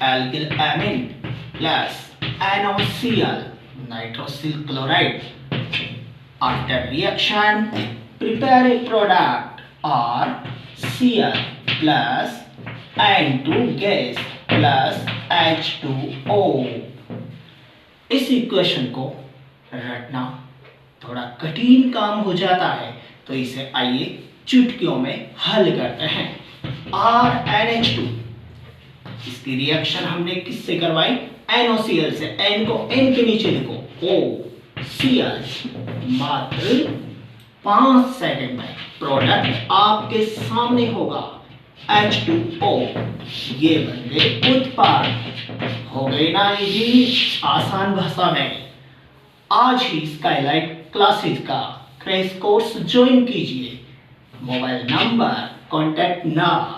alkyl amine plus NaCl, nitrosyl chloride. After reaction, prepare a product RCl plus N2 gas plus H2O. इस equation को रटना थोड़ा कठिन काम हो जाता है, तो इसे आइए चुटकियों में हल करते हैं। RNH2, इसकी रिएक्शन हमने किससे करवाई? NaCl से। N को N के नीचे लिखो, OCl। मात्र 5 सेकंड में प्रोडक्ट आपके सामने होगा। H2O, ये बन गए उत्पाद। हो गई ना ये आसान भाषा में। आज ही स्काईलाइट क्लासेज का क्रैश कोर्स ज्वाइन कीजिए। मोबाइल नंबर, कॉन्टैक्ट नाम